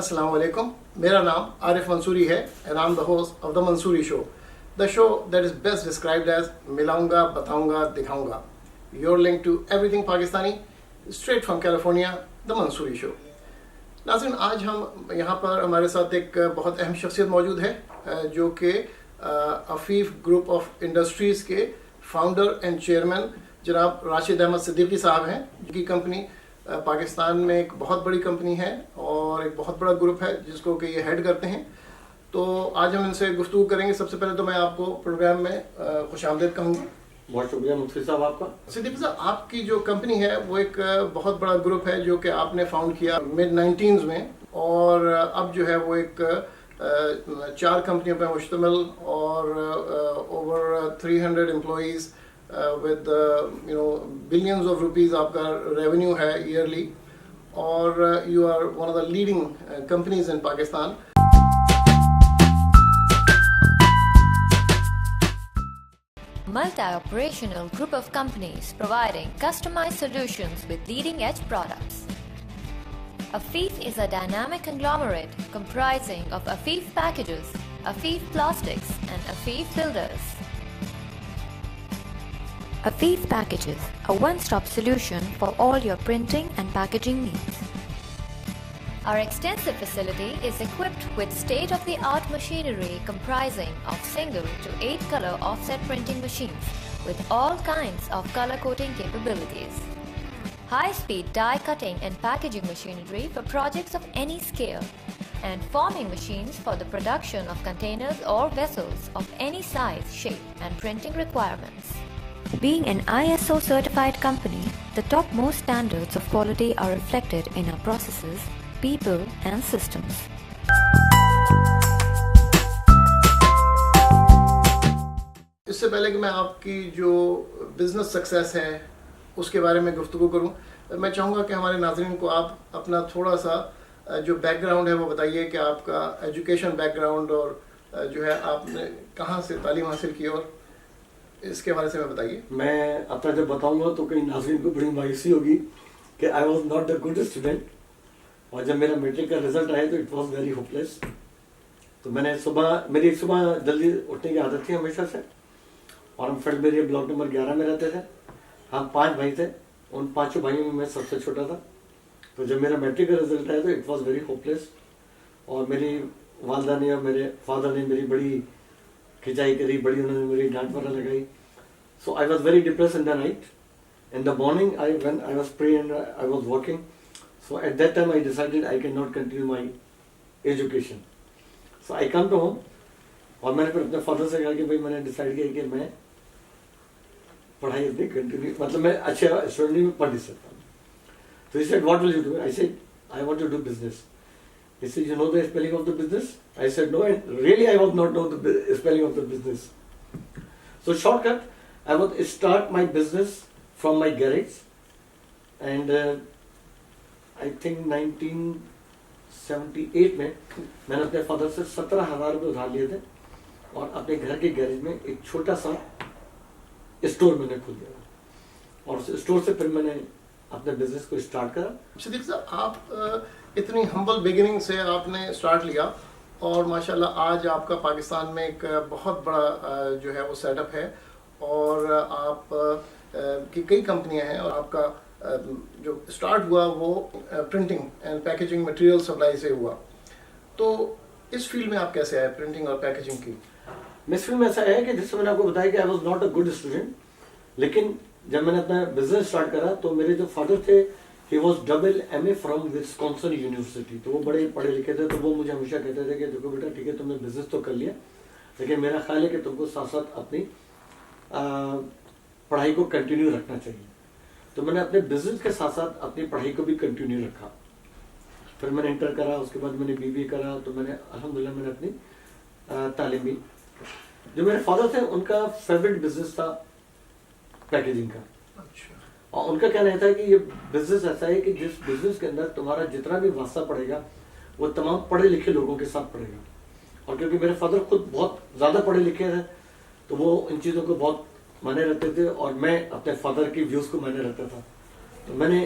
Assalamu alaikum. मेरा नाम आरिफ मंसूरी है and I'm the host of the Mansoori Show, the show that is best described as मिलाऊंगा, बताऊंगा, दिखाऊंगा. Your link to everything Pakistani, straight from California, the Mansoori Show. नाज़रीन, आज हम यहाँ पर हमारे साथ एक बहुत अहम शख्सियत मौजूद है जो कि अफीफ ग्रुप ऑफ इंडस्ट्रीज़ के फाउंडर एंड चेयरमैन जनाब राशिद अहमद सिद्दीकी साहब हैं, जिनकी कंपनी पाकिस्तान में एक बहुत बड़ी कंपनी है और एक बहुत बड़ा ग्रुप है जिसको कि ये हेड करते हैं. तो आज हम इनसे गुफ्तगू करेंगे. सबसे पहले तो मैं आपको प्रोग्राम में खुशामदीद कहूँगा. बहुत शुक्रिया मुफ्ती साहब आपका. सिद्दीकी साहब, आपकी जो कंपनी है वो एक बहुत बड़ा ग्रुप है जो कि आपने फाउंड किया मिड-90s में, और अब जो है वो एक 4 कंपनियों पर मुश्तमिल और over 300 employees with billions of rupees आपका रेवेन्यू है ईयरली, और you are one of the leading companies in Pakistan. Multi-operational group of companies providing customized solutions with leading-edge products. Afeef is a dynamic conglomerate comprising of Afeef Packages, Afeef Plastics and Afeef Builders. Afeef Packages, a one-stop solution for all your printing and packaging needs. Our extensive facility is equipped with state-of-the-art machinery comprising of single to 8 color offset printing machines with all kinds of color coding capabilities. High-speed die cutting and packaging machinery for projects of any scale, and forming machines for the production of containers or vessels of any size, shape and printing requirements. Being an ISO certified company, the topmost standards of quality are reflected in our processes, people and systems. इससे पहले कि मैं आपकी जो business success है उसके बारे में गुफ्तगू करूं, मैं चाहूँगा कि हमारे नाज़रीन को आप अपना थोड़ा सा जो बैकग्राउंड है वो बताइए कि आपका एजुकेशन बैकग्राउंड और जो है आपने कहाँ से तालीम हासिल की, और इसके बारे में बताइए. मैं अपना जब बताऊंगा तो कहीं नाज़रीन को बड़ी मायूसी होगी कि I was not the good student, और जब मेरा मैट्रिक का रिजल्ट आया तो इट वॉज वेरी होपलेस. तो मेरी सुबह जल्दी उठने की आदत थी हमेशा से, और हम फील्ड एरिया ब्लॉक नंबर 11 में रहते थे. हम 5 भाई थे, उन 5 भाइयों में मैं सबसे छोटा था. तो जब मेरा मैट्रिक का रिजल्ट आया तो इट वॉज वेरी होपलेस, और मेरी वालदा ने और मेरे फादर ने मेरी बड़ी खिंचाई करी, बड़ी उन्होंने मेरी डांट वाला लगाई. So I was very depress in the night. In the morning when I was praying and I was working. So at that time I decided I cannot continue my education. So I come to home, और मैंने फिर अपने father से कहा कि भाई मैंने decide किया कि मैं पढ़ाई अपनी कंटिन्यू, मतलब मैं अच्छे स्टूडेंट में पढ़ नहीं सकता. So he said, what will you do? I said, I want to do business. He said, you know the spelling of the business? I said, no, and really I was not know the spelling of the business. So shortcut, I would start my business from my garage, and I think 1978 में मैंने अपने father से 17,000 रुपये उधार लिए थे, और अपने घर के गैरेज में एक छोटा सा स्टोर मैंने खोल दिया, और उस स्टोर से फिर मैंने अपने बिजनेस को स्टार्ट करा. सिद्दीकी साहब, आप इतनी हम्बल बिगिनिंग से आपने स्टार्ट लिया, और माशाल्लाह आज आपका पाकिस्तान में एक बहुत बड़ा जो है वो सेटअप है, और आप की कई कंपनियां हैं, और आपका जो स्टार्ट हुआ वो printing and packaging material supply से हुआ. तो इस फील्ड में आप कैसे आए, प्रिंटिंग और पैकेजिंग की? इस फील्ड में ऐसा है कि जिससे मैंने आपको बताया कि I was not a good student, लेकिन जब मैंने अपना बिजनेस स्टार्ट करा तो मेरे जो फादर थे, he was MA from Wisconsin university. तो वो बड़े पढ़े लिखे थे, तो वो मुझे हमेशा कहते थे कि देखो बेटा ठीक है, तुमने बिजनेस तो कर लिया, लेकिन मेरा ख्याल है कि तुमको साथ साथ अपनी पढ़ाई को कंटिन्यू रखना चाहिए. तो मैंने अपने बिजनेस के साथ साथ अपनी पढ़ाई को भी कंटिन्यू रखा. फिर मैंने इंटर करा, उसके बाद मैंने BBA करा. तो मैंने अल्हम्दुलिल्लाह मैंने अपनी तालीम भी. जो मेरे फादर थे उनका फेवरेट बिजनेस था पैकेजिंग का. अच्छा. और उनका कहना था कि ये बिजनेस ऐसा है कि जिस बिजनेस के अंदर तुम्हारा जितना भी वास्ता पड़ेगा वो तमाम पढ़े लिखे लोगों के साथ पड़ेगा. और क्योंकि मेरे फादर खुद बहुत ज़्यादा पढ़े लिखे थे तो वो इन चीज़ों को बहुत माने रहते थे, और मैं अपने फादर की व्यूज़ को माने रहता था. तो मैंने,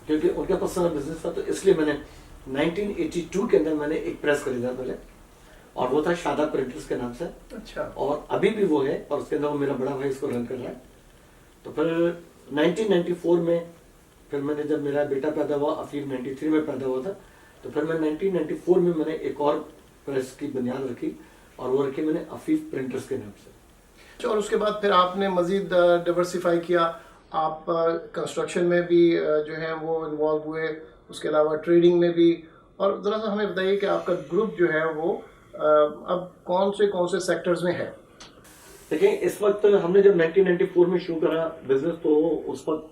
क्योंकि उनका पर्सनल बिजनेस था, तो इसलिए मैंने 1982 के अंदर मैंने एक प्रेस खरीदा पहले, और वो था शादा प्रिंटर्स के नाम से, अच्छा, और अभी भी वो है, और उसके अंदर वो मेरा बड़ा भाई इसको रन कर रहा है। तो फिर 1994 में फिर मैंने, जब मेरा बेटा पैदा हुआ, अफीफ 93 में पैदा हुआ था, तो फिर मैं 1994 में मैंने एक और प्रेस की बुनियाद रखी, और वो रखी मैंने अफीफ प्रिंटर्स के नाम से। अच्छा, और उसके बाद फिर आपने मजीद डिवर्सिफाई किया, आप कंस्ट्रक्शन में भी जो है वो इन्वॉल्व हुए, उसके अलावा ट्रेडिंग में भी। और ज़रा सा हमें बताइए कि आपका ग्रुप जो है वो अब कौन से सेक्टर्स में है? देखिए, इस वक्त हमने जब 1994 में शुरू करा बिजनेस, तो उस वक्त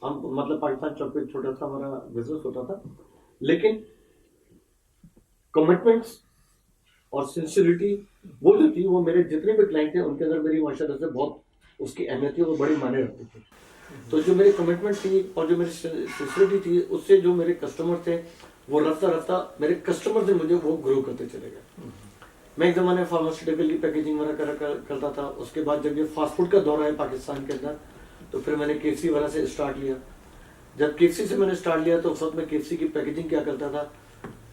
हम मतलब पाकिस्तान चौक पे छोटा सा हमारा बिजनेस होता था, लेकिन कमिटमेंट्स और सिंसियरिटी वो जो थी, वो मेरे जितने भी क्लाइंट थे उनके अंदर मेरी माशाल्लाह से बहुत उसकी अहमियत थी, वो बड़ी मायने रखती थी। तो जो मेरी कमिटमेंट थी और जो मेरी सिंसियरिटी थी, उससे जो मेरे कस्टमर थे वो रफ्ता रफ्ता मेरे कस्टमर से मुझे वो ग्रो करते चले गए। मैं एक ज़माने फार्मास्यूटिकल की पैकेजिंग वगैरह करता था। उसके बाद जब ये फास्ट फूड का दौर आया पाकिस्तान के अंदर, तो फिर मैंने केएफसी वाला से स्टार्ट लिया। जब केएफसी से मैंने स्टार्ट लिया तो उस वक्त मैं केएफसी की पैकेजिंग क्या करता था,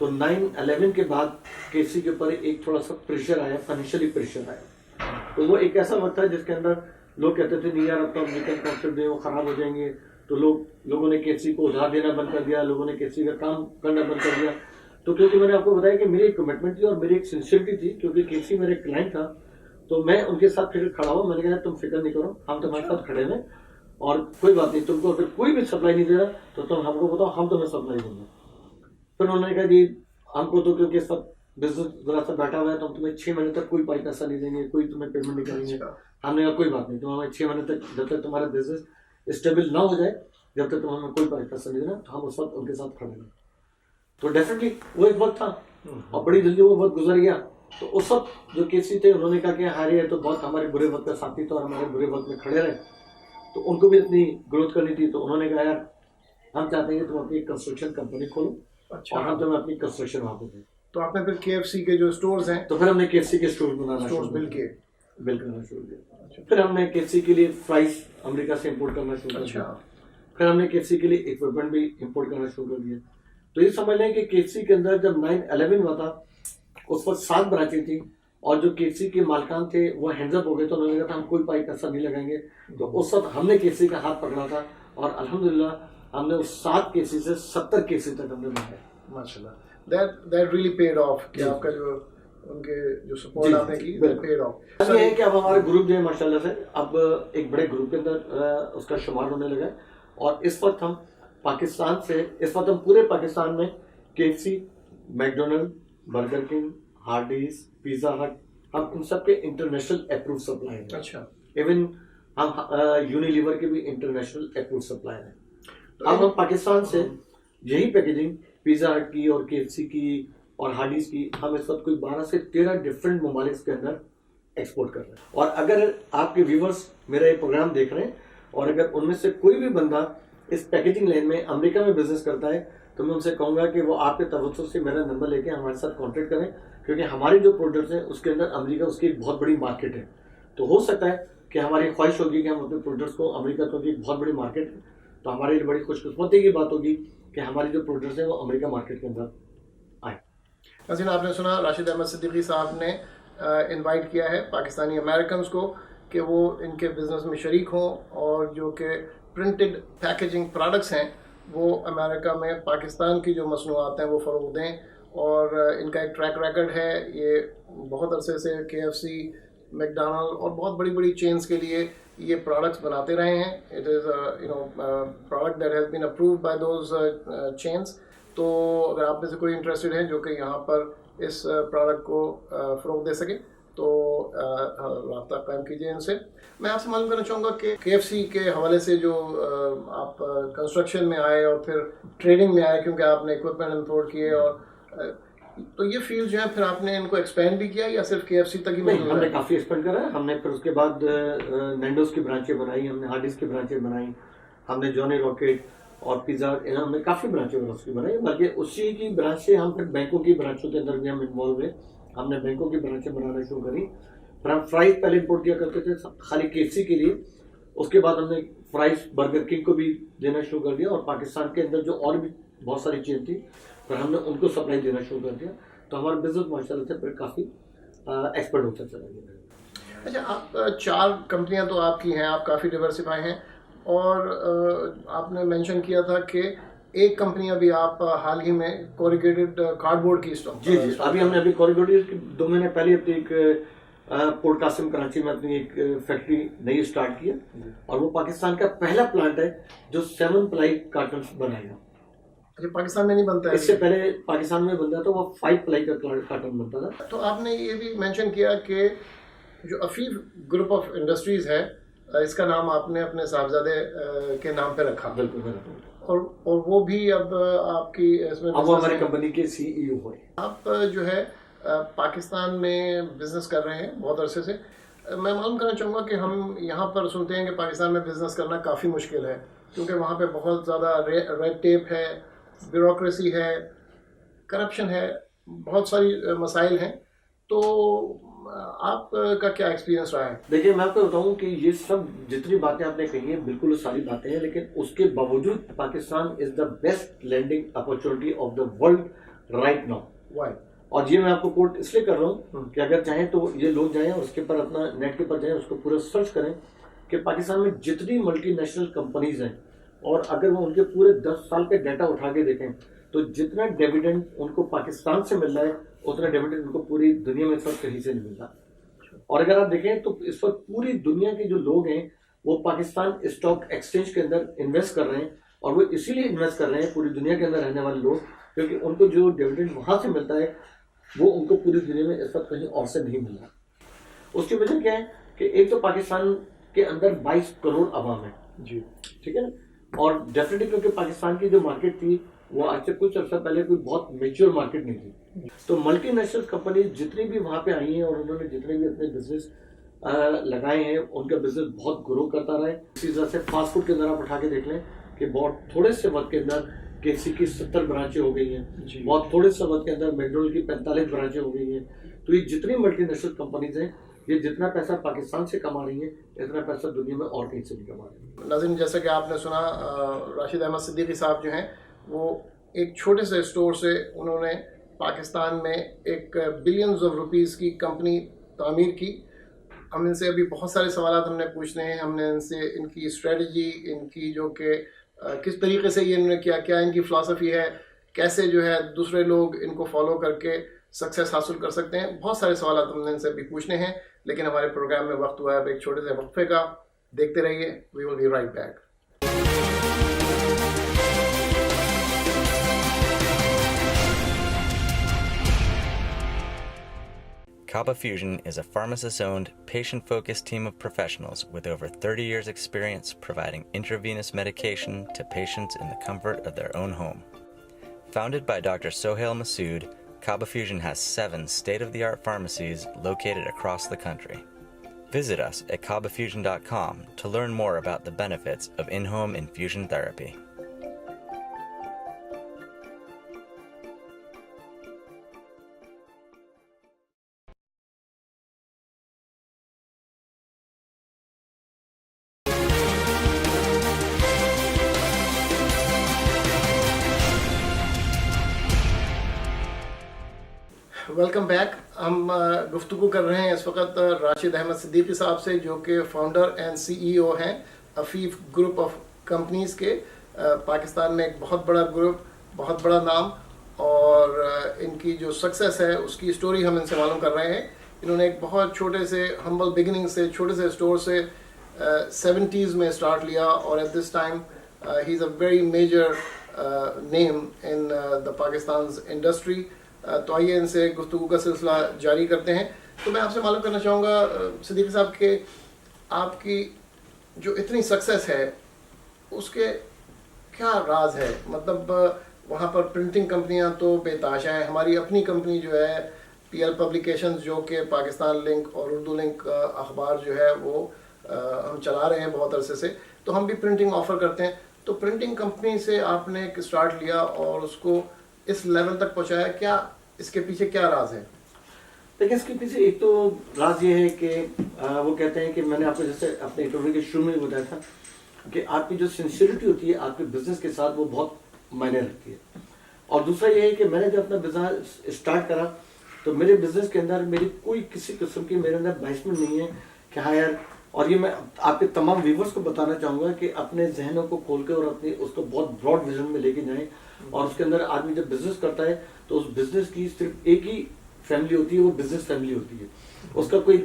तो 9/11 के बाद केएफसी के ऊपर एक थोड़ा सा प्रेशर आया, फाइनेंशियली प्रेशर आया। तो वो एक ऐसा वक्त था जिसके अंदर लोग कहते थे नहीं यार, अब तो अमेरिकन कॉन्सेप्ट जो वो खराब हो जाएंगे, तो लोगों ने केएफसी को उधार देना बंद कर दिया, लोगों ने केएफसी का काम करना बंद कर दिया। तो क्योंकि मैंने आपको बताया कि मेरी एक कमिटमेंट थी और मेरी एक सिंसियरिटी थी, क्योंकि केएफसी मेरे क्लाइंट था, तो मैं उनके साथ फिर खड़ा हुआ। मैंने कहा तुम फिक्र नहीं करो, हम तुम्हारे साथ खड़े हैं, और कोई बात नहीं, तुमको अगर कोई भी सप्लाई नहीं दे रहा तो तुम हमको बताओ, हम तुम्हें सप्लाई देंगे। फिर उन्होंने कहा जी हमको तो क्योंकि सब बिजनेस जरा सा बैठा हुआ है, तो हम तुम्हें 6 महीने तक कोई पैसा नहीं देंगे, कोई तुम्हें पेमेंट नहीं करेंगे। हमने कहा कोई बात नहीं, तुम हमें 6 महीने तक, जब तक तुम्हारा बिजनेस स्टेबल ना हो जाए, जब तक तुम हमें कोई पैसा नहीं देना, तो हम उस वक्त उनके साथ खड़े हैं। तो डेफिनेटली वो एक वक्त था, और बड़ी जल्दी वो वक्त गुजर गया। तो उस वक्त जो केसी थे उन्होंने कहा कि हारे है तो बहुत हमारे बुरे वक्त का साथी था और हमारे बुरे वक्त में खड़े रहे, तो उनको भी अपनी ग्रोथ करनी थी। तो उन्होंने कहा यार हम चाहते हैं कि तुम अपनी कंस्ट्रक्शन कंपनी खोलो, और हम तुम्हें अपनी कंस्ट्रक्शन वहाँ पे दें। तो आपने फिर केएफसी के जो स्टोर्स हैं, तो फिर हमने केएफसी के स्टोर बनाना स्टोर्स बिल करना शुरू किया। फिर हमने केएफसी के लिए फ्राइज अमेरिका से इंपोर्ट करना शुरू कर दिया। फिर हमने केएफसी के लिए इक्विपमेंट भी इंपोर्ट करना शुरू कर दिया। तो ये समझ लें कि केएफसी के अंदर जब 9/11 हुआ था, उस वक्त 7 ब्रांचें थी, और जो केएफसी के मालिकान थे वो हैंड्स अप हो गए। तो उन्होंने कहा था हम कोई पैसा नहीं लगाएंगे। तो उस वक्त हमने केएफसी का हाथ पकड़ा था, और अल्हम्दुलिल्लाह हमने उस 7 केएफसी से 70 केएफसी तक हमने बनाए। माशाल्लाह, that really paid off कि आपका जो उनके जो सपोर्ट आपने की, that paid off। ये है कि अब हमारे ग्रुप जो है माशाल्लाह से अब एक बड़े ग्रुप के अंदर उसका शुमार होने लगा है। और इस वक्त हम पाकिस्तान से, इस वक्त हम पूरे पाकिस्तान में KFC, McDonald, burger king, Hardy's, pizza हट, हम इन सब के इंटरनेशनल अप्रूव सप्लायर हैं। अच्छा, इवन हम यूनिलीवर के भी इंटरनेशनल अप्रूव सप्लायर हैं। अब हम पाकिस्तान से यही पैकेजिंग पिज्जा हट की और केएफसी की और हार्डीज की हम इस वक्त कोई 12 से 13 डिफरेंट ममालिक के अंदर एक्सपोर्ट कर रहे हैं। और अगर आपके व्यूवर्स मेरा ये प्रोग्राम देख रहे हैं, और अगर उनमें से कोई भी बंदा इस पैकेजिंग लाइन में अमेरिका में बिजनेस करता है, तो मैं उनसे कहूंगा कि वो आपके तवज्जो से मेरा नंबर लेके हमारे साथ कांटेक्ट करें, क्योंकि हमारी जो प्रोडक्ट्स हैं उसके अंदर अमेरिका उसकी एक बहुत बड़ी मार्केट है। तो हो सकता है कि हमारी ख्वाहिश होगी कि हम अपने प्रोडक्ट्स को अमेरिका, क्योंकि एक बहुत बड़ी मार्केट है, तो हमारे लिए बड़ी खुशकिस्मती की बात होगी कि हमारी जो प्रोडक्ट्स हैं वो अमेरिका मार्केट के अंदर आए। नाज़रीन, आपने सुना राशिद अहमद सिद्दीकी साहब ने इनवाइट किया है पाकिस्तानी अमेरिकन को कि वो इनके बिजनेस में शरीक हों, और जो कि प्रिंटेड पैकेजिंग प्रोडक्ट्स हैं वो अमेरिका में पाकिस्तान की जो मसनूआत हैं वो फ़रोग़ दें। और इनका एक ट्रैक रिकॉर्ड है, ये बहुत अरसे से केएफसी, मैकडोनल्ड और बहुत बड़ी बड़ी चेन्स के लिए ये प्रोडक्ट्स बनाते रहे हैं। It is product that has been approved by those chains. तो अगर आप में से कोई इंटरेस्टेड है जो कि यहाँ पर इस प्रोडक्ट को फ़रोग़ दे सके, तो राब्ता कायम कीजिए इनसे। मैं आपसे मालूम करना चाहूँगा कि केएफसी के हवाले से जो आप कंस्ट्रक्शन में आए और फिर ट्रेडिंग में आए, क्योंकि आपने इक्विपमेंट इंपोर्ट किए, और तो ये फील्ड जो है फिर आपने इनको एक्सपेंड भी किया या सिर्फ केएफसी तक ही? नहीं, हमने काफ़ी एक्सपेंड करा है। हमने फिर उसके बाद नैंडोज की ब्रांचें बनाई, हमने हार्डीज की ब्रांचें बनाई, हमने जॉनी रॉकेट और पिज्जा, हमने काफ़ी ब्रांचें उसकी बनाई। बल्कि उसी की ब्रांच से हम फिर बैंकों की ब्रांचों के अंदर भी हम इन्वॉल्व हुए। हमने बैंकों की ब्रांचें बनाना शुरू करी। फिर हम फ्राइज पहले इंपोर्ट किया करते थे खाली केएफसी के लिए, उसके बाद हमने फ्राइज बर्गर किंग को भी देना शुरू कर दिया। और पाकिस्तान के अंदर जो और भी बहुत सारी चीज़ें थी, पर हमने उनको सप्लाई देना शुरू कर दिया, तो हमारा बिजनेस माशाल्लाह से फिर काफ़ी एक्सपर्ट होता चला गया। अच्छा, आप 4 कंपनियां तो आपकी हैं, आप काफ़ी डिवर्सिफाई हैं, और आपने मेंशन किया था कि एक कंपनी अभी आप हाल ही में कोरिगेटेड कार्डबोर्ड की स्टॉक। जी जी, अभी हमने अभी कोरिगेटेड 2 महीने पहले अपनी एक पोर्ट कासिम कराची में अपनी एक फैक्ट्री नई स्टार्ट किया, और वो पाकिस्तान का पहला प्लांट है जो 7 प्लाई कार्टन बनाएगा। अच्छा, पाकिस्तान में नहीं बनता है? इससे पहले पाकिस्तान में बनता था वो 5 प्लाई का कार्टन बनता था। तो आपने ये भी मेंशन किया कि जो अफीफ ग्रुप ऑफ इंडस्ट्रीज है, इसका नाम आपने अपने साहबजादे के नाम पे रखा। बिल्कुल बिल्कुल। और वो भी अब आपकी इसमें अब वो हमारी कंपनी के CEO हुए। आप जो है पाकिस्तान में बिजनेस कर रहे हैं बहुत अरसे से। मैं मालूम करना चाहूँगा कि हम यहाँ पर सुनते हैं कि पाकिस्तान में बिजनेस करना काफ़ी मुश्किल है, क्योंकि वहाँ पे बहुत ज़्यादा रेड टेप है, ब्यूरोक्रेसी है, करप्शन है, बहुत सारी मसाइल हैं। तो आपका क्या एक्सपीरियंस रहा है? देखिए, मैं आपको बताऊं कि ये सब जितनी बातें आपने कही हैं बिल्कुल सारी बातें हैं, लेकिन उसके बावजूद Pakistan is the best landing opportunity of the world right now. Why? और ये मैं आपको कोट इसलिए कर रहा हूँ कि अगर चाहें तो ये लोग जाएं और उसके ऊपर अपना नेट के ऊपर जाएं, उसको पूरा सर्च करें कि पाकिस्तान में जितनी मल्टीनेशनल कंपनीज हैं, और अगर वो उनके पूरे 10 साल के डाटा उठा के देखें तो जितना डिविडेंड उनको पाकिस्तान से मिल रहा है उतना डिविडेंड उनको पूरी दुनिया में सब कहीं से नहीं मिलता। और अगर आप देखें तो इस वक्त पूरी दुनिया के जो लोग हैं वो पाकिस्तान स्टॉक एक्सचेंज के अंदर इन्वेस्ट कर रहे हैं, और वो इसीलिए इन्वेस्ट कर रहे हैं पूरी दुनिया के अंदर रहने वाले लोग, क्योंकि उनको जो डिविडेंड वहां से मिलता है वो उनको पूरी दुनिया में इस वक्त कहीं और से नहीं मिल रहा। उसकी वजह क्या है कि एक तो पाकिस्तान के अंदर 22 करोड़ आवाम है जी, ठीक है ना, और डेफिनेटली क्योंकि पाकिस्तान की जो मार्केट थी वो आज से कुछ अर्सा पहले कोई बहुत मेच्योर मार्केट नहीं थी, तो मल्टीनेशनल कंपनी जितनी भी वहां पे आई हैं और उन्होंने जितने भी अपने बिजनेस लगाए हैं उनका बिजनेस बहुत ग्रो करता रहा है। इसी तरह से फास्ट फूड के अंदर आप उठा के देख लें कि बहुत थोड़े से वक्त के अंदर KFC की 70 ब्रांचें हो गई हैं, बहुत थोड़े से वक्त के अंदर मैकडोनल्ड की 45 ब्रांचें हो गई हैं। तो ये जितनी मल्टीनेशनल कंपनीज हैं, ये जितना पैसा पाकिस्तान से कमा रही है इतना पैसा दुनिया में और कहीं से नहीं कमा रही है। नाज़रीन, जैसा कि आपने सुना, राशिद अहमद सिद्दीकी साहब जो हैं वो एक छोटे से स्टोर से उन्होंने पाकिस्तान में एक बिलियंस ऑफ रुपीस की कंपनी तामीर की। हम इनसे अभी बहुत सारे सवाल हमने पूछने हैं, हमने इनसे इनकी स्ट्रेटजी, इनकी जो कि किस तरीके से ये इन्होंने किया, क्या इनकी फ़िलासफ़ी है, कैसे जो है दूसरे लोग इनको फॉलो करके सक्सेस हासिल कर सकते हैं, बहुत सारे सवाल हमने इनसे भी पूछने हैं। लेकिन हमारे प्रोग्राम में वक्त हुआ है अब एक छोटे से वक्फे का। देखते रहिए, we will be right back. Kaba Fusion is a pharmacist-owned, patient-focused team of professionals with over 30 years' experience providing intravenous medication to patients in the comfort of their own home. Founded by Dr. Sohail Masood, Kaba Fusion has 7 state-of-the-art pharmacies located across the country. Visit us at kabafusion.com to learn more about the benefits of in-home infusion therapy. Welcome back. हम गुफ्तगू कर रहे हैं इस वक्त राशिद अहमद सिद्दीकी साहब से, जो कि फाउंडर एंड CEO हैं अफीफ ग्रुप ऑफ कंपनीज़ के। पाकिस्तान में एक बहुत बड़ा ग्रुप, बहुत बड़ा नाम, और इनकी जो सक्सेस है उसकी स्टोरी हम इनसे मालूम कर रहे हैं। इन्होंने एक बहुत छोटे से हम्बल बिगिनिंग से, छोटे से स्टोर से 70s में स्टार्ट लिया, और at this time he is a very major name in the Pakistan industry. तो आइए इनसे गुफ्तगू का सिलसिला जारी करते हैं। तो मैं आपसे मालूम करना चाहूँगा सिद्दीकी साहब के आपकी जो इतनी सक्सेस है उसके क्या राज है? मतलब वहाँ पर प्रिंटिंग कंपनियाँ तो बेताशा हैं, हमारी अपनी कंपनी जो है PL पब्लिकेशंस, जो कि पाकिस्तान लिंक और उर्दू लिंक अखबार जो है वो हम चला रहे हैं बहुत अरसे से, तो हम भी प्रिंटिंग ऑफ़र करते हैं। तो प्रिंटिंग कंपनी से आपने एक स्टार्ट लिया और उसको इस लेवल तक पहुँचाया, क्या इसके पीछे क्या राज है? देखिए, इसके पीछे एक तो राज ये है कि वो कहते हैं कि मैंने आपको जैसे अपने इंटरव्यू के शुरू में बताया था कि आपकी जो सिंसियरिटी होती है आपके बिजनेस के साथ वो बहुत मायने रखती है। और दूसरा ये है कि मैंने जब अपना बिजनेस स्टार्ट करा तो मेरे बिजनेस के अंदर मेरी कोई किसी किस्म की मेरे अंदर बैचमेंट नहीं है कि हाँ यार, और ये मैं आपके तमाम व्यूवर्स को बताना चाहूंगा कि अपने जहनों को खोल के और अपने उसको बहुत ब्रॉड विजन में लेके जाएं। और उसके अंदर आदमी जब बिजनेस करता है तो उस बिजनेस की सिर्फ एक ही फैमिली होती है, वो बिजनेस फैमिली होती है। उसका कोई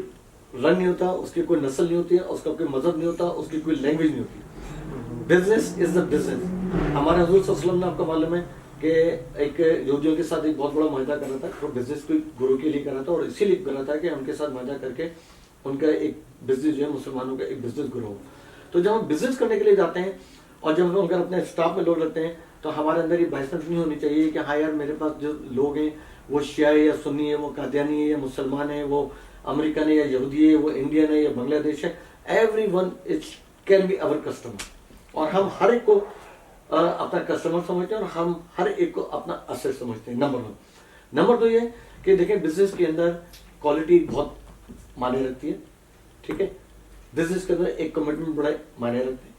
रंग नहीं होता, उसकी कोई नस्ल नहीं होती है, उसका कोई मजहब नहीं होता, उसकी कोई लैंग्वेज नहीं होती। Business is the business. हमारे हजूर सल्लल्लाहु अलैहि वसल्लम ने, आपको मालूम है कि एक यहूदियों के साथ एक बहुत बड़ा माहिदा कर रहा था, तो बिजनेस कोई गुरु के लिए कर रहा था और इसीलिए कर रहा था कि उनके साथ माहिदा करके उनका एक बिजनेस जो है मुसलमानों का एक बिजनेस ग्रो हो। तो जब हम बिजनेस करने के लिए जाते हैं और जब हम अगर अपने स्टाफ में लोग रखते हैं तो हमारे अंदर ये बहसत नहीं होनी चाहिए कि हाँ यार मेरे पास जो लोग हैं वो शिया है या सुन्नी है, वो कादियानी है या मुसलमान है, वो अमेरिकन है या यहूदी है, वो इंडियन है या बांग्लादेश है। Everyone is can be our customer. और हम हर एक को अपना कस्टमर समझते हैं और हम हर एक को अपना असेट समझते हैं। नंबर 1। नंबर 2 ये कि देखें बिजनेस के अंदर क्वालिटी बहुत मायने रखती है, ठीक है। बिजनेस के अंदर एक कमिटमेंट बड़ा मायने रखती है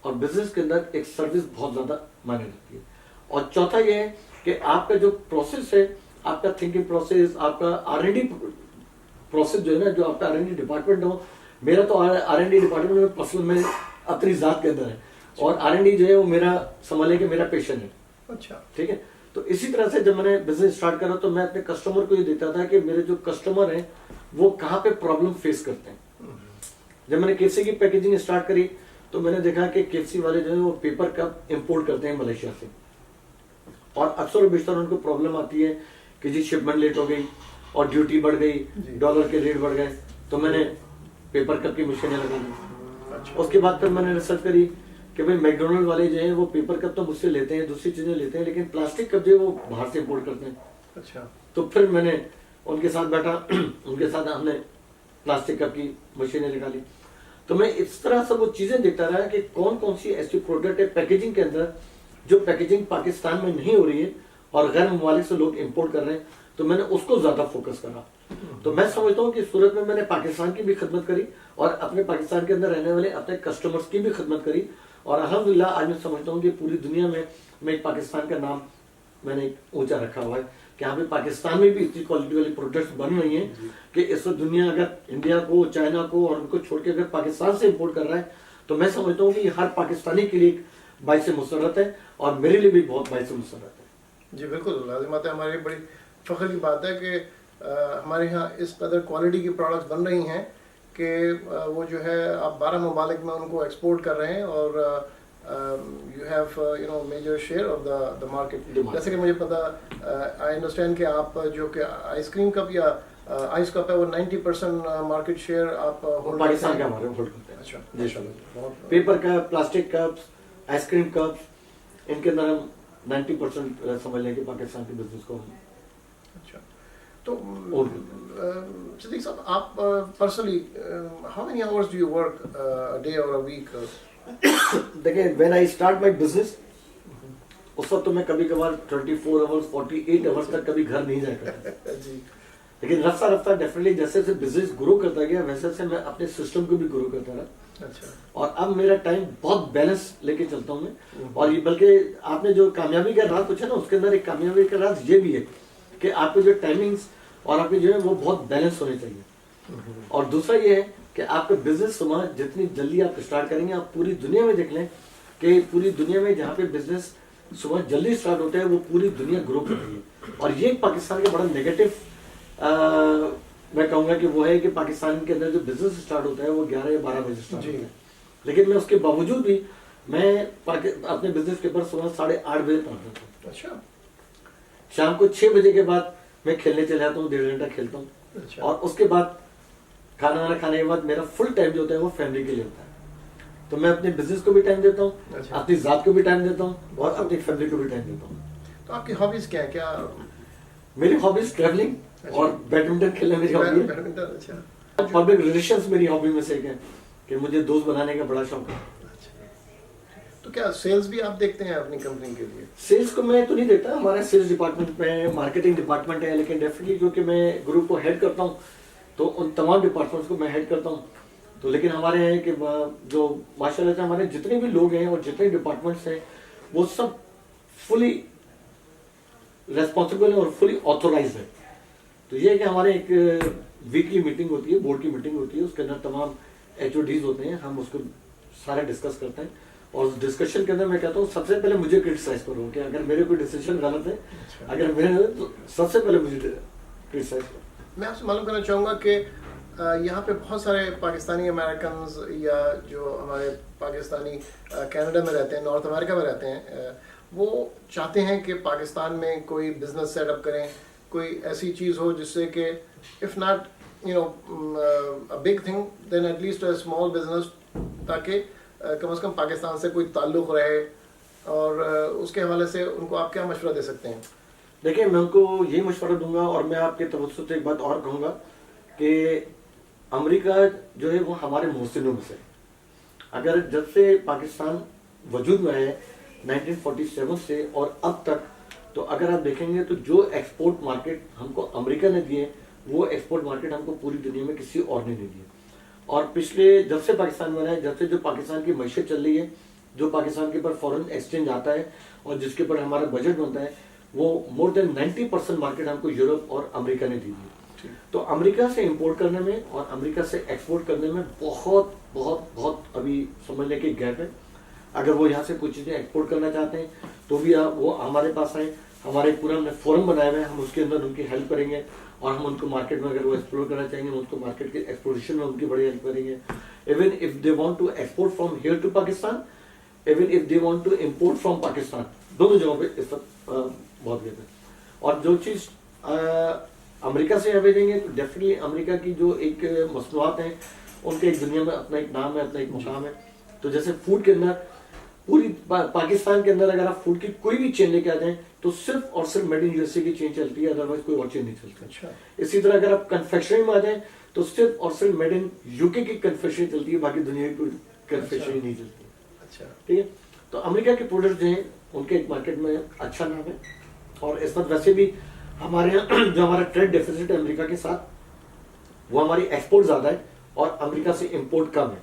और बिजनेस के अंदर एक सर्विस बहुत ज्यादा मायने रखती है। और चौथा ये है कि आपका जो प्रोसेस है, आपका थिंकिंग प्रोसेस, आपका R&D प्रोसेस जो है ना, जो आपका R&D डिपार्टमेंट हो, मेरा तो R&D डिपार्टमेंट में पर्सनल में अपनी जात के अंदर है और R&D जो है वो मेरा समझ के मेरा पैशन है। अच्छा, ठीक है। तो इसी तरह से जब मैंने बिजनेस स्टार्ट करा तो मैं अपने कस्टमर को ये देखता था कि मेरे जो कस्टमर हैं वो कहाँ पे प्रॉब्लम फेस करते हैं। जब मैंने केएफसी की पैकेजिंग स्टार्ट करी तो मैंने देखा कि केएफसी वाले जो है वो पेपर कप इंपोर्ट करते हैं मलेशिया से और अक्सर बेशतर उनको प्रॉब्लम आती है कि जी शिपमेंट लेट हो गई और ड्यूटी बढ़ गई, डॉलर के रेट बढ़ गए। तो मैंने पेपर कप की मशीनें लगा दी। उसके बाद फिर मैंने रिसर्च करी कि भाई मैकडोनल्ड वाले जो है वो पेपर कप तो मुझसे लेते हैं, दूसरी चीजें लेते हैं, लेकिन प्लास्टिक कप जो है वो बाहर से इंपोर्ट करते हैं। अच्छा, तो फिर मैंने उनके साथ बैठा उनके साथ हमने प्लास्टिक कप की मशीनें निकाली। तो मैं इस तरह से वो चीजें देखता रहा कि कौन कौन सी ऐसी प्रोडक्ट है पैकेजिंग के अंदर जो पैकेजिंग पाकिस्तान में नहीं हो रही है और गैर ममालिक से लोग इंपोर्ट कर रहे हैं, तो मैंने उसको ज्यादा फोकस करा। तो मैं समझता हूँ कि सूरत में मैंने पाकिस्तान की भी खिदमत करी और अपने पाकिस्तान के अंदर रहने वाले अपने कस्टमर्स की भी खिदमत करी और अल्हम्दुलिल्लाह आज मैं समझता हूँ कि पूरी दुनिया में मैं एक पाकिस्तान का नाम मैंने ऊंचा रखा हुआ है कि यहाँ पे पाकिस्तान में भी इतनी क्वालिटी वाली प्रोडक्ट्स बन रही हैं कि इस वक्त दुनिया अगर इंडिया को, चाइना को और उनको छोड़ के अगर पाकिस्तान से इंपोर्ट कर रहा है तो मैं समझता हूँ कि हर पाकिस्तानी के लिए बाइस मुसरत है और मेरे लिए भी बहुत बाइस मुसरत है। जी बिल्कुल, लाजिमत है। हमारी बड़ी फख्र की बात है कि हमारे यहाँ इस कदर क्वालिटी की प्रोडक्ट्स बन रही हैं कि वो जो है आप 12 ममालिक में उनको एक्सपोर्ट कर रहे हैं और you have major share of the market. जैसे कि मुझे पता, आई अंडरस्टैंड कि आप जो कि आइसक्रीम कप या आइस कप है वो 90% मार्केट शेयर आप होल्ड पाकिस्तान का हमारे होल्ड करते हैं। अच्छा, जी, paper cup, plastic cups, ice cream cups, इनके अंदर हम 90% समझ लें कि पाकिस्तान के बिजनेस को। अच्छा, तो सिद्दीक साहब, आप personally how many hours do you work a day और अ वीक? देखिए, when I start my business उस वक्त तो मैं कभी कभार 24 आवर्स 48 आवर्स तक कभी घर नहीं जाया करता जी, लेकिन रफ्ता रफ्ता डेफिनेटली जैसे जैसे बिजनेस ग्रो करता गया वैसे वैसे मैं अपने सिस्टम को भी ग्रो करता रहा। अच्छा, और अब मेरा टाइम बहुत बैलेंस लेके चलता हूँ मैं। और ये बल्कि आपने जो कामयाबी का राज पूछा ना, उसके अंदर एक कामयाबी का राज ये भी है कि आपके जो टाइमिंग्स और आपके जो है वो बहुत बैलेंस होने चाहिए। और दूसरा ये है कि आपका बिजनेस सुबह जितनी जल्दी आप स्टार्ट करेंगे, आप पूरी दुनिया में देख लें कि पूरी दुनिया में जहाँ पे बिजनेस सुबह जल्दी स्टार्ट होता है वो पूरी दुनिया ग्रो कर रही है। और ये पाकिस्तान का बड़ा नेगेटिव मैं कहूँगा कि वो है कि पाकिस्तान के अंदर जो बिजनेस स्टार्ट होता है वो 11 या 12 बजे स्टार्ट होता है, लेकिन मैं उसके बावजूद भी मैं अपने बिजनेस के ऊपर सुबह 8:30 बजे पहुँचता हूँ। अच्छा, शाम को 6 बजे के बाद मैं खेलने चले जाता हूँ, 1.5 घंटा खेलता हूँ। अच्छा, और उसके बाद खाना वाना खाने के बाद मेरा फुल टाइम जो होता है वो फैमिली के लिए होता है। तो मैं अपने बिजनेस को भी टाइम देता हूँ, अच्छा, अपनी जात को भी टाइम देता हूँ और अपनी फैमिली को भी टाइम देता हूँ। तो आपकी हॉबीज क्या है? क्या मेरी हॉबीज ट्रैवलिंग और बैडमिंटन खेलना मेरी हॉबी है। बैडमिंटन? अच्छा, पब्लिक रिलेशंस मेरी हॉबी में से एक है कि मुझे दोस्त बनाने का बड़ा शौक है। तो क्या सेल्स भी आप देखते हैं अपनी कंपनी के लिए? सेल्स को मैं तो नहीं देखता, हमारा सेल्स डिपार्टमेंट में मार्केटिंग डिपार्टमेंट है, लेकिन डेफिनेटली क्योंकि मैं ग्रुप को हेड करता हूँ तो उन तमाम डिपार्टमेंट्स को मैं हेड करता हूँ। तो लेकिन हमारे हैं कि जो माशाल्लाह से हमारे जितने भी लोग हैं और जितने डिपार्टमेंट्स हैं वो सब फुली रेस्पॉन्सिबल है और फुली ऑथोराइज है। तो ये है कि हमारे एक वीकली मीटिंग होती है, बोर्ड की मीटिंग होती है, उसके अंदर तमाम HODs होते हैं, हम उसको सारा डिस्कस करते हैं। और उस डिस्कशन के अंदर मैं कहता हूँ सबसे पहले मुझे क्रिटिसाइज करो कि अगर मेरे कोई डिसीजन गलत है, अगर मेरे तो सबसे पहले मुझे क्रिटिसाइज करो। मैं आपसे मालूम करना चाहूँगा कि यहाँ पे बहुत सारे पाकिस्तानी अमेरिकन या जो हमारे पाकिस्तानी कनाडा में रहते हैं, नॉर्थ अमेरिका में रहते हैं, वो चाहते हैं कि पाकिस्तान में कोई बिजनेस सेटअप करें, कोई ऐसी चीज़ हो जिससे कि if not a big thing then at least a small business, ताकि कम से कम पाकिस्तान से कोई ताल्लुक़ रहे। और उसके हवाले से उनको आप क्या मशवरा दे सकते हैं? देखिए, मैं उनको यही मशवरा दूंगा और मैं आपके तवज्जुह से एक बात और कहूँगा कि अमेरिका जो है वो हमारे मोहसिनों में से, अगर जब से पाकिस्तान वजूद में है 1947 से और अब तक, तो अगर आप देखेंगे तो जो एक्सपोर्ट मार्केट हमको अमेरिका ने दिए, वो एक्सपोर्ट मार्केट हमको पूरी दुनिया में किसी और ने नहीं दिए। और पिछले जब से पाकिस्तान बना है, जब से जो पाकिस्तान की मईशत चल रही है, जो पाकिस्तान के ऊपर फॉरेन एक्सचेंज आता है और जिसके ऊपर हमारा बजट बनता है, वो मोर देन 90% मार्केट हमको यूरोप और अमेरिका ने दी है। तो अमेरिका से इंपोर्ट करने में और अमेरिका से एक्सपोर्ट करने में बहुत बहुत बहुत अभी समझने की गैप है। अगर वो यहाँ से कुछ चीज़ें एक्सपोर्ट करना चाहते हैं तो भी वो हमारे पास आए, हमारे पूरा हमने फोरम बनाए हुए हैं, हम उसके अंदर उनकी हेल्प करेंगे और हम उनको मार्केट में अगर वो एक्सप्लोर करना चाहेंगे, हम उनको मार्केट के एक्सप्लोरेशन में उनकी बड़ी हेल्प करेंगे। Even if they want to export from here to Pakistan, even if they want to import from Pakistan, दोनों जगहों पे इस वक्त बहुत गैप है। और जो चीज़ अमेरिका से भेजेंगे तो डेफिनेटली अमेरिका की जो एक मसनूआत हैं उनके एक दुनिया में अपना एक नाम है, अपना एक मुकाम है। तो जैसे फूड के अंदर पूरी पाकिस्तान के अंदर अगर आप फूड की कोई भी चेन लेके आ जाएं तो सिर्फ और सिर्फ मेड इन USA की चेन चलती है, अदरवाइज कोई और चेन नहीं चलती। अच्छा। इसी तरह अगर आप कन्फेक्शनरी में आ जाएं तो सिर्फ और सिर्फ मेड इन UK की कन्फेक्शनरी चलती है, बाकी दुनिया की कोई कन्फेक्शनरी नहीं चलती। अच्छा, ठीक है। तो अमेरिका के प्रोडक्ट जो हैं उनके एक मार्केट में अच्छा नाम है और इस वक्त वैसे भी हमारे यहाँ जो हमारा ट्रेड डेफिसिट है अमेरिका के साथ, वो हमारी एक्सपोर्ट ज्यादा है और अमेरिका से इंपोर्ट कम है।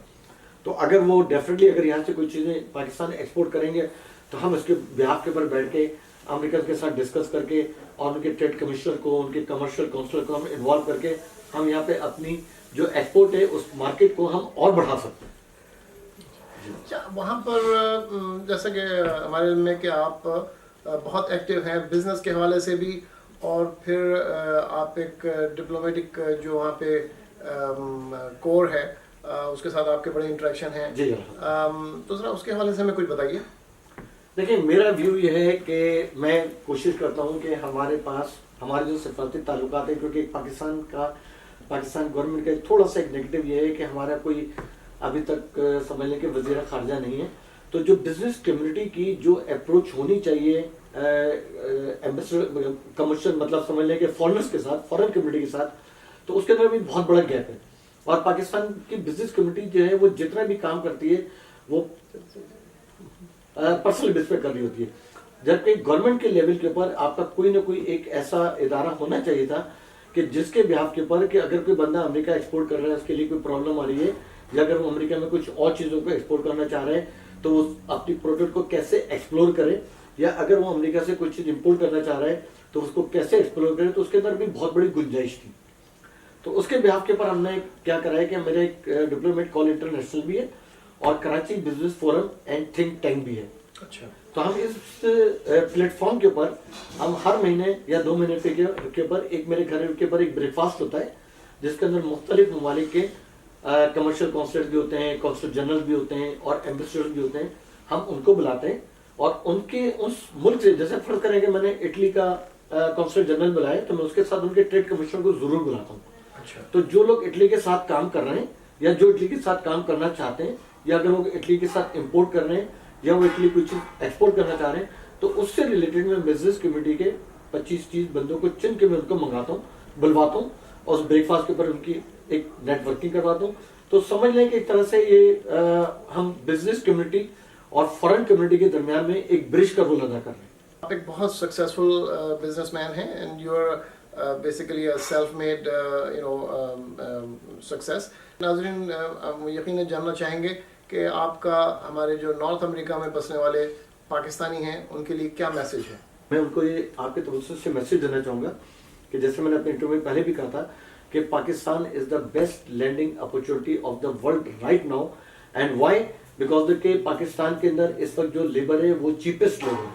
तो अगर वो डेफिनेटली अगर यहाँ से कोई चीजें पाकिस्तान एक्सपोर्ट करेंगे तो हम इसके बिहाफ के ऊपर बैठ के अमेरिकन के साथ डिस्कस करके और उनके ट्रेड कमिश्नर को, उनके कमर्शियल काउंसिलर को हम इन्वॉल्व करके हम यहाँ पे अपनी जो एक्सपोर्ट है उस मार्केट को हम और बढ़ा सकते हैं। अच्छा, वहाँ पर जैसे कि हमारे में कि आप बहुत एक्टिव हैं बिजनेस के हवाले से भी, और फिर आप एक डिप्लोमेटिक जो वहाँ पे कोर है उसके साथ आपके बड़े इंटरेक्शन हैं जी। तो जरा उसके हवाले से हमें कुछ बताइए। देखिए, मेरा व्यू यह है कि मैं कोशिश करता हूँ कि हमारे पास हमारे जो सफारती ताल्लुकात है, क्योंकि पाकिस्तान गवर्नमेंट का थोड़ा सा एक नेगेटिव ये है कि हमारा कोई अभी तक समझ लें कि वज़ीर खारजा नहीं है। तो जो बिजनेस कम्युनिटी की जो अप्रोच होनी चाहिए एम्बेसडर कमर्शियल मतलब समझ लें कि फॉरेनर्स के साथ, फॉरेन कम्युनिटी के साथ, तो उसके अंदर भी बहुत बड़ा गैप है। और पाकिस्तान की बिजनेस कम्युनिटी जो है वो जितना भी काम करती है वो पर्सनल बेस पे कर रही होती है, जबकि गवर्नमेंट के लेवल के ऊपर आपका कोई ना कोई एक ऐसा इदारा होना चाहिए था कि जिसके बिहाफ के ऊपर कि अगर कोई बंदा अमेरिका एक्सपोर्ट कर रहा है, उसके लिए कोई प्रॉब्लम आ रही है, या अगर वो अमेरिका में कुछ और चीज़ों को एक्सपोर्ट करना चाह रहे हैं तो वो अपनी प्रोडक्ट को कैसे एक्सप्लोर करे, या अगर वो अमेरिका से कुछ चीज़ इंपोर्ट करना चाह रहा है तो उसको कैसे एक्सप्लोर करे, तो उसके अंदर भी बहुत बड़ी गुंजाइश थी। तो उसके बिहाफ के ऊपर हमने क्या करा है कि मेरे एक डिप्लोमेट कॉल इंटरनेशनल भी है और Karachi business forum and think tank भी है। अच्छा। तो हम इस प्लेटफॉर्म के ऊपर हम हर महीने या 2 महीने के ऊपर एक मेरे घर के ऊपर एक ब्रेकफास्ट होता है जिसके अंदर मुख्तलिफ ममालिक के कमर्शियल काउंसलर भी होते हैं, काउंसलर जनरल भी होते हैं और एम्बेसडर भी होते हैं। हम उनको बुलाते हैं और उनके उस मुल्क से, जैसे फर्ज करें कि मैंने इटली का काउंसलर जनरल बुलाया तो मैं उसके साथ उनके ट्रेड कमिश्नर को जरूर बुलाता हूँ। अच्छा। तो जो लोग इटली के साथ काम कर रहे हैं या जो इटली के साथ काम करना चाहते हैं, या अगर वो इटली के साथ इंपोर्ट कर रहे हैं या वो इटली कोई चीज एक्सपोर्ट करना चाह रहे हैं, तो उससे रिलेटेड मैं बिजनेस कमेटी के 25-30 बंदों को चुन के मैं उनको मंगाता हूँ, बुलवाता हूँ और उस ब्रेकफास्ट के ऊपर उनकी एक नेटवर्किंग करवाता हूँ। तो समझ लें कि एक तरह से ये हम बिजनेस कम्युनिटी और फॉरेन कम्युनिटी के दरमियान में एक ब्रिज का रोल अदा कर रहे हैं। आप एक बहुत सक्सेसफुल बिजनेसमैन हैं and you are basically a self made success. नाज़रीन यकीनन जानना चाहेंगे कि आपका हमारे जो नॉर्थ अमेरिका में बसने वाले पाकिस्तानी हैं उनके लिए क्या मैसेज है? मैं उनको ये आपके तरफ से मैसेज देना चाहूँगा कि जैसे मैंने अपने इंटरव्यू में पहले भी कहा था कि Pakistan is the best landing opportunity of the world right now. And why? Because के पाकिस्तान के अंदर इस वक्त जो लेबर है वो चीपेस्ट लेबर है,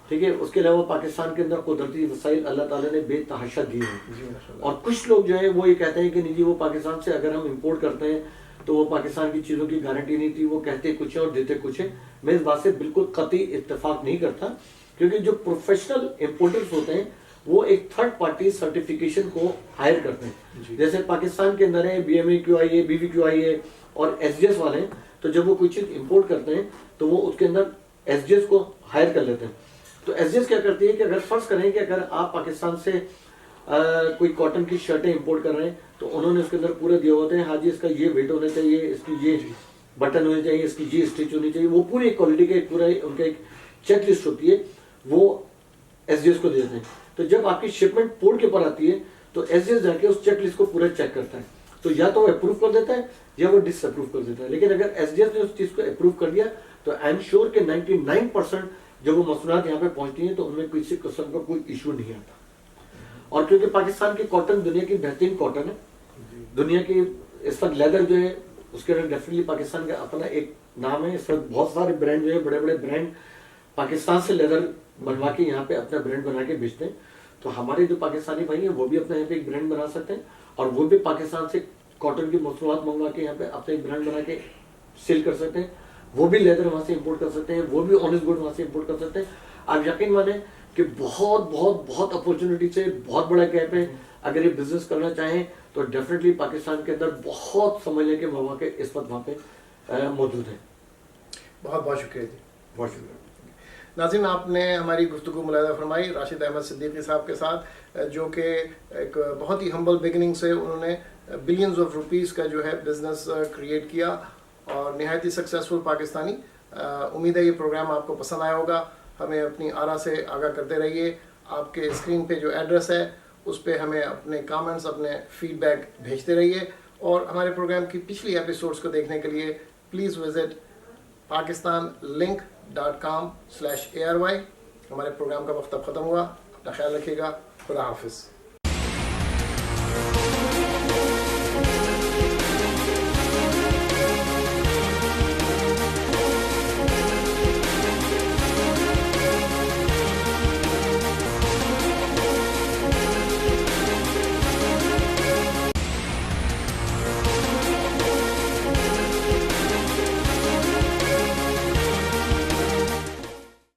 ठीक है। उसके अलावा पाकिस्तान के अंदर कुदरती वसाइल अल्लाह ताला ने बेतहाशा दिए हैं। और कुछ लोग जो है वो ये कहते हैं कि नहीं जी वो पाकिस्तान से अगर हम इंपोर्ट करते हैं तो वो पाकिस्तान की चीज़ों की गारंटी नहीं थी, वो कहते कुछ है और देते कुछ है। मैं इस बात से बिल्कुल कतई इत्तेफाक नहीं करता, क्योंकि जो प्रोफेशनल इंपोर्टर्स होते हैं वो एक थर्ड पार्टी सर्टिफिकेशन को हायर करते हैं। जैसे पाकिस्तान के अंदर है BMAQIA, BVQIA और SGS वाले हैं, तो जब वो कोई चीज़ इंपोर्ट करते हैं तो वो उसके अंदर SGS को हायर कर लेते हैं। तो SGS क्या करती है कि अगर फर्ज करें कि अगर आप पाकिस्तान से कोई कॉटन की शर्टें इंपोर्ट कर रहे हैं तो उन्होंने उसके अंदर पूरे दिए होते हैं, हाँ जी इसका ये वेट होना चाहिए, इसकी ये बटन होने चाहिए, इसकी ये स्टिच होनी चाहिए, वो पूरी क्वालिटी का पूरा उनका एक चेक लिस्ट होती है, वो SGS को देते हैं। तो जब आपकी शिपमेंट पोर्ट के ऊपर आती है तो SGS जाके उस चेक लिस्ट को पूरा चेक करता है, तो या तो वो अप्रूव कर देता है या वो डिसअप्रूव कर देता है। लेकिन अगर SGS ने उस चीज को अप्रूव कर दिया तो आई एम श्योर कि 99% जब वो मसूलियात यहाँ पे पहुंचती हैं तो उनमें किसी किस्म का कोई इशू नहीं आता। और क्योंकि पाकिस्तान की कॉटन दुनिया की बेहतरीन कॉटन है, दुनिया की इस वक्त लेदर जो है उसके अंदर डेफिनेटली पाकिस्तान का अपना एक नाम है। इस वक्त बहुत सारे ब्रांड जो है बड़े बड़े ब्रांड पाकिस्तान से लेदर बनवा के यहाँ पे अपना ब्रांड बना के बेचते हैं। तो हमारे जो पाकिस्तानी भाई हैं वो भी अपना यहाँ पे एक ब्रांड बना सकते हैं और वो भी पाकिस्तान से कॉटन की मसूलियात मंगवा के यहाँ पे अपना एक ब्रांड बना के सेल कर सकते हैं। वो भी लेदर वहां से इंपोर्ट कर सकते हैं, वो भी ऑनेस्ट गुड वहां से इंपोर्ट कर सकते हैं। आप यकीन माने कि बहुत बहुत बहुत अपॉर्चुनिटी से बहुत बड़ा गैप है। अगर ये बिजनेस करना चाहें तो डेफिनेटली पाकिस्तान के अंदर बहुत समझने के मौके इस वक्त वहाँ पे मौजूद है। बहुत बहुत शुक्रिया जी। बहुत शुक्रिया। नाज़रीन, आपने हमारी गुफ्तगू मुलाहिज़ा फरमाई राशिद अहमद सिद्दीकी साहब के साथ, जो कि एक बहुत ही हम्बल बिगिनिंग से उन्होंने बिलियंस ऑफ रुपीज़ का जो है बिज़नेस क्रिएट किया और नहायत ही सक्सेसफुल पाकिस्तानी। उम्मीद है ये प्रोग्राम आपको पसंद आया होगा। हमें अपनी आरा से आगाह करते रहिए। आपके स्क्रीन पे जो एड्रेस है उस पर हमें अपने कमेंट्स, अपने फीडबैक भेजते रहिए। और हमारे प्रोग्राम की पिछली एपिसोड्स को देखने के लिए प्लीज़ विज़िट pakistanlink.com/ARY। हमारे प्रोग्राम का वक्त अब ख़त्म हुआ। अपना ख्याल रखिएगा। खुदा हाफिज़।